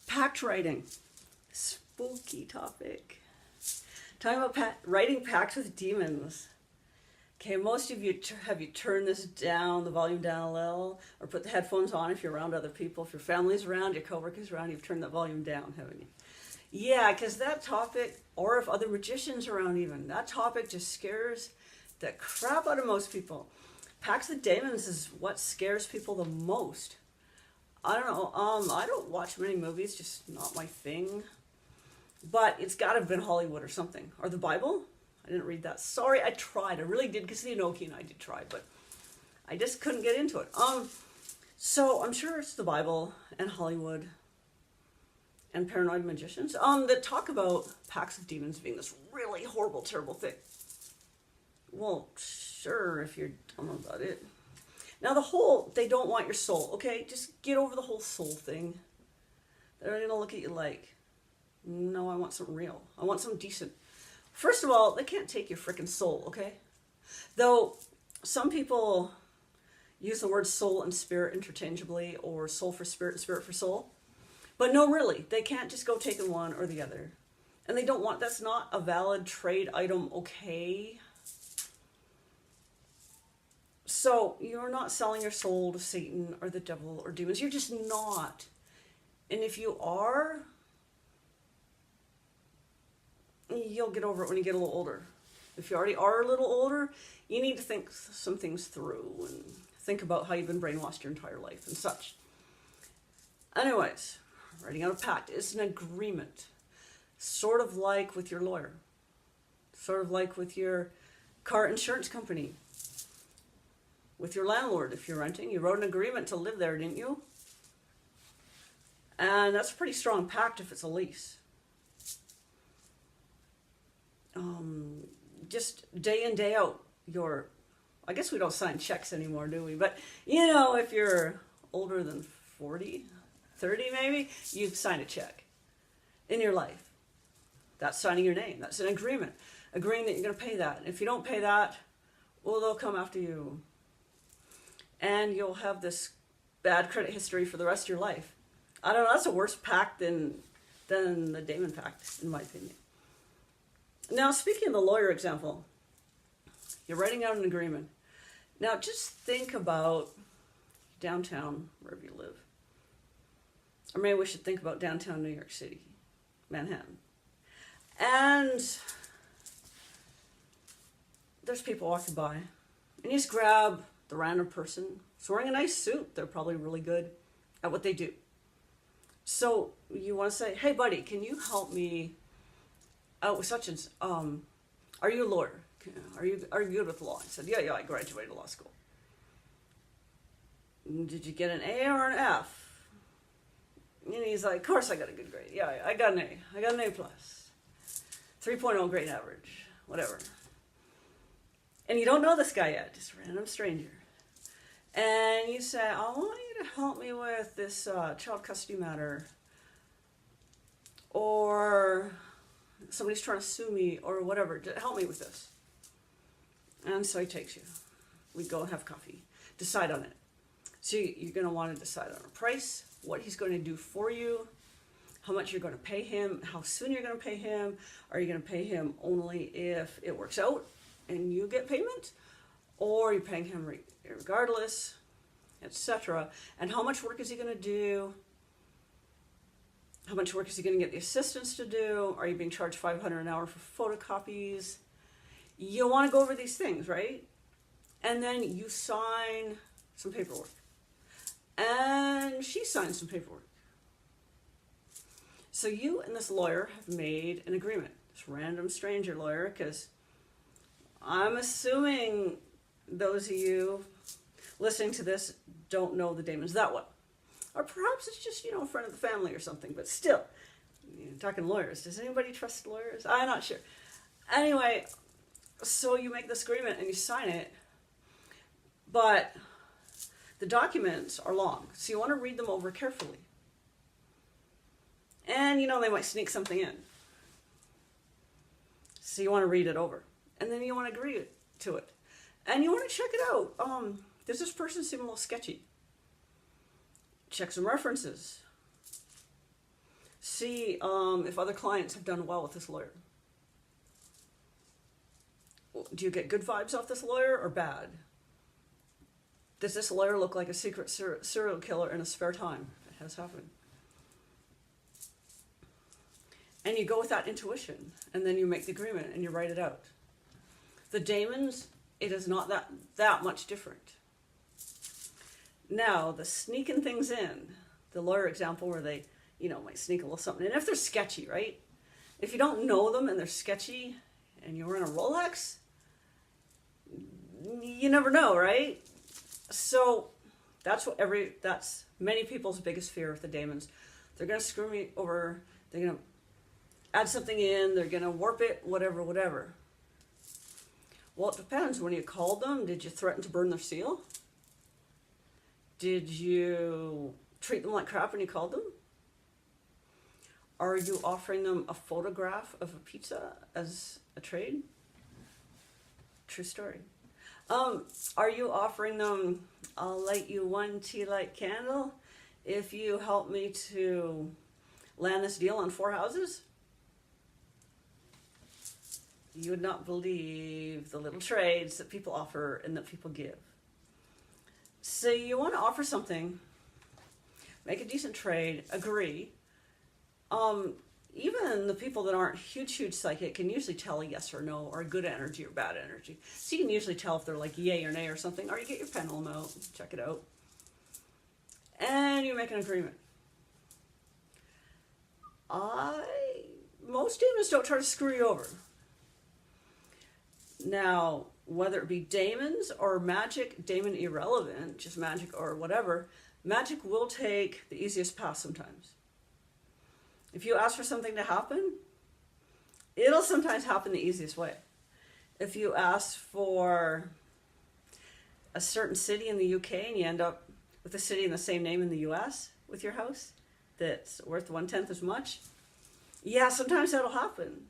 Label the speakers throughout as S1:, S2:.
S1: Pact writing. Spooky topic. Talking about writing pacts with demons. Okay, most of you, have you turned this down, the volume down a little, or put the headphones on if you're around other people, if your family's around, your coworkers around, you've turned that volume down, haven't you? Yeah, because that topic, or if other magicians are around even, that topic just scares the crap out of most people. Pacts with Daemons is what scares people the most. I don't know, I don't watch many movies, just not my thing. But it's got to have been Hollywood or something. Or the Bible? I didn't read that. Sorry, I tried. I really did, because the Enochian I did try, but I just couldn't get into it. So I'm sure it's the Bible and Hollywood and paranoid magicians that talk about pacts of demons being this really horrible, terrible thing. Well, sure, if you're dumb about it. Now they don't want your soul, okay? Just get over the whole soul thing. They're going to look at you like, no, I want something real. I want something decent. First of all, they can't take your freaking soul, okay? Though some people use the words soul and spirit interchangeably, or soul for spirit and spirit for soul. But no, really, they can't just go taking one or the other. And they don't want, that's not a valid trade item, okay? So you're not selling your soul to Satan or the devil or demons. You're just not. And if you are, you'll get over it when you get a little older. If you already are a little older, you need to think some things through and think about how you've been brainwashed your entire life and such. Anyways, writing out a pact is an agreement. Sort of like with your lawyer. Sort of like with your car insurance company. With your landlord, if you're renting. You wrote an agreement to live there, didn't you? And that's a pretty strong pact if it's a lease. Just day in, day out, I guess we don't sign checks anymore, do we? But, if you're older than 40, 30 maybe, you sign a check in your life. That's signing your name. That's an agreement. Agreeing that you're going to pay that. And if you don't pay that, well, they'll come after you. And you'll have this bad credit history for the rest of your life. I don't know, that's a worse pact than the Daemon Pact, in my opinion. Now, speaking of the lawyer example, you're writing out an agreement. Now, just think about downtown, wherever you live. Or maybe we should think about downtown New York City, Manhattan. And there's people walking by. And you just grab the random person who's wearing a nice suit. They're probably really good at what they do. So you want to say, hey, buddy, can you help me out with such and are you a lawyer? Are you good with law? I said, yeah, I graduated law school. Did you get an A or an F? And he's like, of course I got a good grade. Yeah, I got an A. I got an A+. 3.0 grade average, whatever. And you don't know this guy yet, just a random stranger. And you say, I want you to help me with this child custody matter. Or somebody's trying to sue me or whatever. Help me with this. And so he takes you. We go and have coffee. Decide on it. So you're going to want to decide on a price, what he's going to do for you, how much you're going to pay him, how soon you're going to pay him. Are you going to pay him only if it works out and you get payment? Or you're paying him regardless, etc. And how much work is he going to do? How much work is he going to get the assistants to do? Are you being charged $500 an hour for photocopies? You want to go over these things, right? And then you sign some paperwork. And she signs some paperwork. So you and this lawyer have made an agreement. This random stranger lawyer, because I'm assuming those of you listening to this don't know the Daemons that well. Or perhaps it's just, a friend of the family or something. But still, talking lawyers. Does anybody trust lawyers? I'm not sure. Anyway, so you make this agreement and you sign it. But the documents are long. So you want to read them over carefully. And, they might sneak something in. So you want to read it over. And then you want to agree to it. And you want to check it out. Does this person seem a little sketchy? Check some references. See if other clients have done well with this lawyer. Do you get good vibes off this lawyer or bad? Does this lawyer look like a secret serial killer in his spare time? It has happened. And you go with that intuition, and then you make the agreement and you write it out. The Daemons, it is not that much different. Now, the sneaking things in, the lawyer example where they, might sneak a little something in, if they're sketchy, right? If you don't know them and they're sketchy and you're in a Rolex, you never know, right? So that's many people's biggest fear with the Daemons. They're going to screw me over, they're going to add something in, they're going to warp it, whatever. Well, it depends. When you called them, did you threaten to burn their seal? Did you treat them like crap when you called them? Are you offering them a photograph of a pizza as a trade? True story. Are you offering them, I'll light you one tea light candle if you help me to land this deal on 4 houses? You would not believe the little trades that people offer and that people give. So you want to offer something, make a decent trade, agree. Even the people that aren't huge psychic can usually tell a yes or no, or good energy or bad energy. So you can usually tell if they're like yay or nay or something, or you get your pendulum out, check it out, and you make an agreement. Most demons don't try to screw you over. Now, whether it be Daemons or magic, Daemon irrelevant, just magic or whatever, magic will take the easiest path sometimes. If you ask for something to happen, it'll sometimes happen the easiest way. If you ask for a certain city in the UK and you end up with a city in the same name in the US with your house that's worth 1/10 as much, yeah, sometimes that'll happen.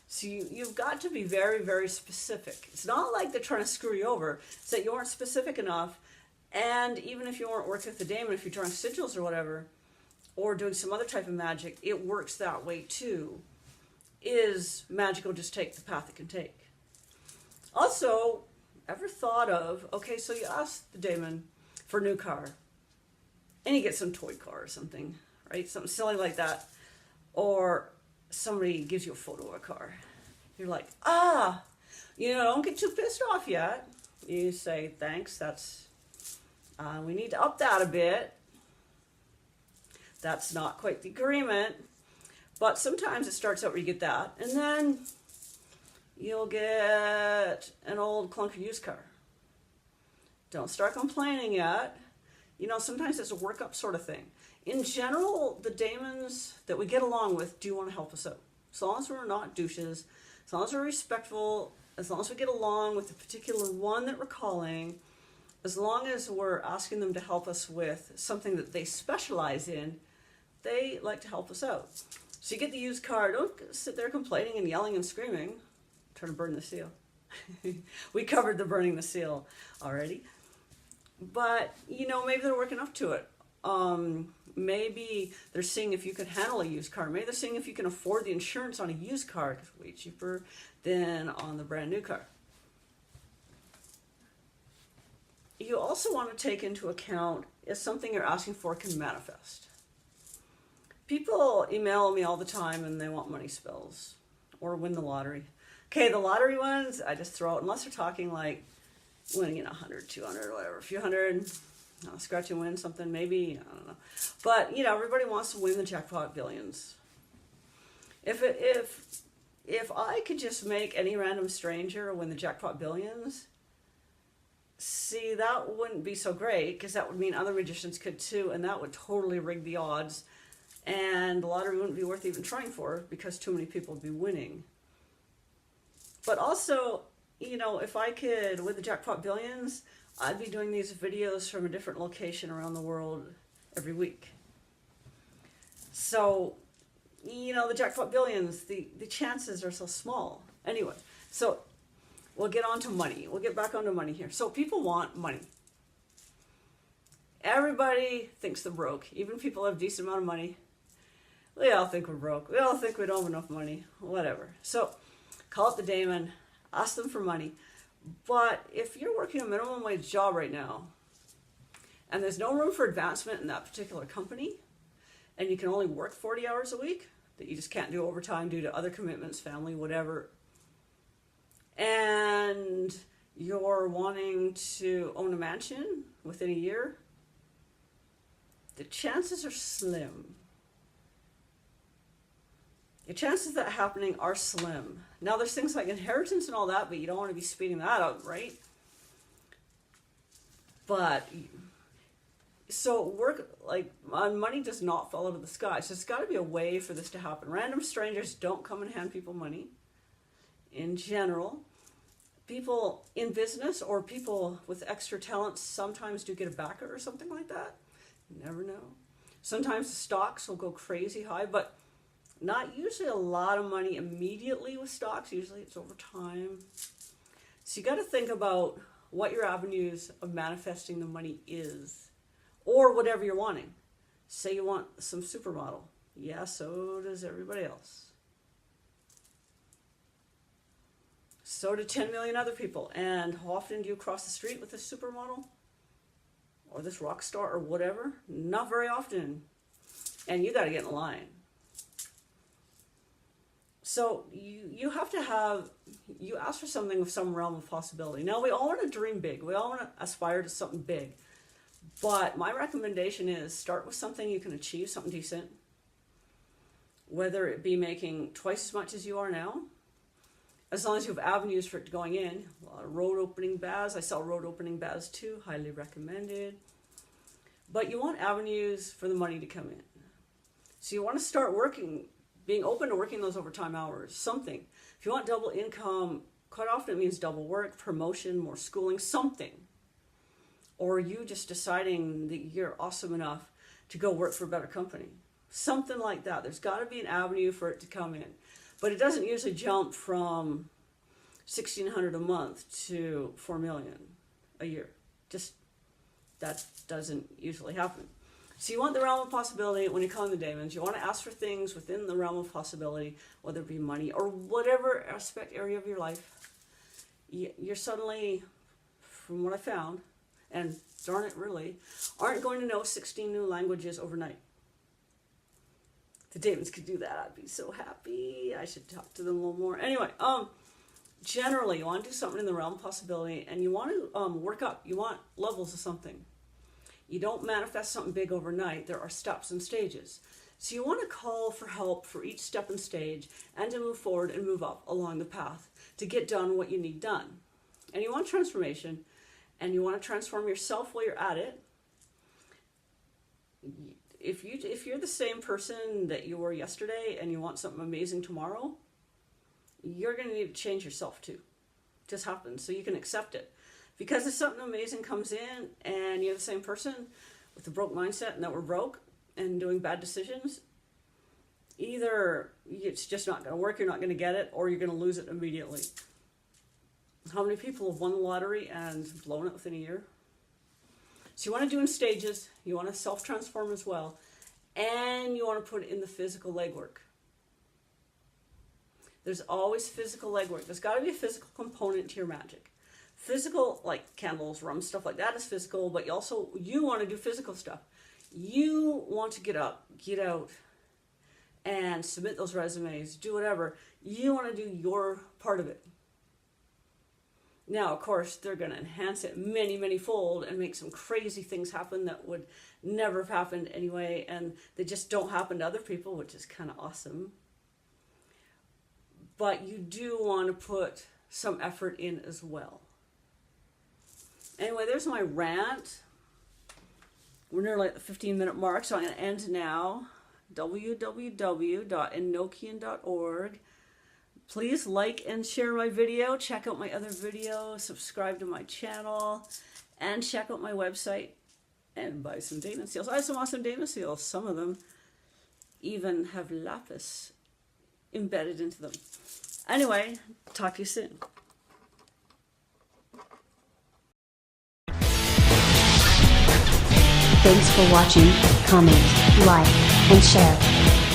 S1: So you've got to be very, very specific. It's not like they're trying to screw you over. It's that you aren't specific enough. And even if you weren't working with the Daemon, if you're drawing sigils or whatever, or doing some other type of magic, it works that way too. Is magic will just take the path it can take. Also, ever thought of, okay, so you ask the Daemon for a new car, and you get some toy car or something, right? Something silly like that. Or somebody gives you a photo of a car. You're like, don't get too pissed off yet. You say, thanks, we need to up that a bit. That's not quite the agreement. But sometimes it starts out where you get that. And then you'll get an old clunker used car. Don't start complaining yet. Sometimes it's a workup sort of thing. In general, the Daemons that we get along with do want to help us out. As long as we're not douches, as long as we're respectful, as long as we get along with the particular one that we're calling, as long as we're asking them to help us with something that they specialize in, they like to help us out. So you get the used car. Don't sit there complaining and yelling and screaming. Trying to burn the seal. We covered the burning the seal already. But, maybe they're working up to it. Maybe they're seeing if you can handle a used car. Maybe they're seeing if you can afford the insurance on a used car. It's way cheaper than on the brand new car. You also want to take into account if something you're asking for can manifest. People email me all the time and they want money spells or win the lottery. Okay, the lottery ones, I just throw out, unless they're talking like winning 100, 200, whatever, a few hundred, scratch and win something, maybe, I don't know. But, everybody wants to win the jackpot billions. If I could just make any random stranger win the jackpot billions, see, that wouldn't be so great, because that would mean other magicians could too, and that would totally rig the odds, and the lottery wouldn't be worth even trying for, because too many people would be winning. But also, if I could win the jackpot billions, I'd be doing these videos from a different location around the world every week. So, the jackpot billions, the chances are so small. Anyway, so we'll get on to money. We'll get back onto money here. So people want money. Everybody thinks they're broke. Even people who have a decent amount of money. We all think we're broke. We all think we don't have enough money. Whatever. So call up the daemon. Ask them for money. But if you're working a minimum wage job right now, and there's no room for advancement in that particular company, and you can only work 40 hours a week, that you just can't do overtime due to other commitments, family, whatever, and you're wanting to own a mansion within a year, the chances are slim. The chances of that happening are slim. Now, there's things like inheritance and all that, but you don't want to be speeding that up, right? But, so work, like, money does not fall out of the sky. So there's got to be a way for this to happen. Random strangers don't come and hand people money. In general, people in business or people with extra talents sometimes do get a backer or something like that. You never know. Sometimes the stocks will go crazy high, but not usually a lot of money immediately with stocks. Usually it's over time. So you got to think about what your avenues of manifesting the money is, or whatever you're wanting. Say you want some supermodel. Yeah, so does everybody else. So do 10 million other people. And how often do you cross the street with this supermodel? Or this rock star or whatever? Not very often. And you got to get in line. So you have to have, you ask for something with some realm of possibility. Now, we all want to dream big. We all want to aspire to something big. But my recommendation is start with something you can achieve, something decent. Whether it be making twice as much as you are now, as long as you have avenues for it going in. A lot of road opening baths. I sell road opening baths too, highly recommended. But you want avenues for the money to come in. So you want to start working, being open to working those overtime hours, something. If you want double income, quite often it means double work, promotion, more schooling, something. Or you just deciding that you're awesome enough to go work for a better company. Something like that. There's got to be an avenue for it to come in. But it doesn't usually jump from $1,600 a month to $4 million a year. Just, that doesn't usually happen. So you want the realm of possibility when you call in the Daemons. You want to ask for things within the realm of possibility, whether it be money or whatever aspect area of your life. You're suddenly, from what I found, and darn it really, aren't going to know 16 new languages overnight. The Daemons could do that. I'd be so happy. I should talk to them a little more. Anyway, generally, you want to do something in the realm of possibility, and you want to work up. You want levels of something. You don't manifest something big overnight. There are steps and stages. So you want to call for help for each step and stage, and to move forward and move up along the path to get done what you need done. And you want transformation, and you want to transform yourself while you're at it. If you're the same person that you were yesterday and you want something amazing tomorrow, you're going to need to change yourself too. It just happens, so you can accept it. Because if something amazing comes in and you're the same person with a broke mindset and that we're broke and doing bad decisions, either it's just not going to work, you're not going to get it, or you're going to lose it immediately. How many people have won the lottery and blown it within a year? So you want to do in stages, you want to self-transform as well, and you want to put in the physical legwork. There's always physical legwork. There's got to be a physical component to your magic. Physical, like candles, rum, stuff like that is physical, but you want to do physical stuff. You want to get up, get out, and submit those resumes, do whatever. You want to do your part of it. Now, of course, they're going to enhance it many, many fold and make some crazy things happen that would never have happened anyway, and they just don't happen to other people, which is kind of awesome. But you do want to put some effort in as well. Anyway, there's my rant. We're nearly at the 15-minute mark, so I'm going to end now. www.Enochian.org. Please like and share my video. Check out my other videos. Subscribe to my channel. And check out my website. And buy some Daemon seals. I have some awesome Daemon seals. Some of them even have lapis embedded into them. Anyway, talk to you soon.
S2: Thanks for watching, comment, like, and share.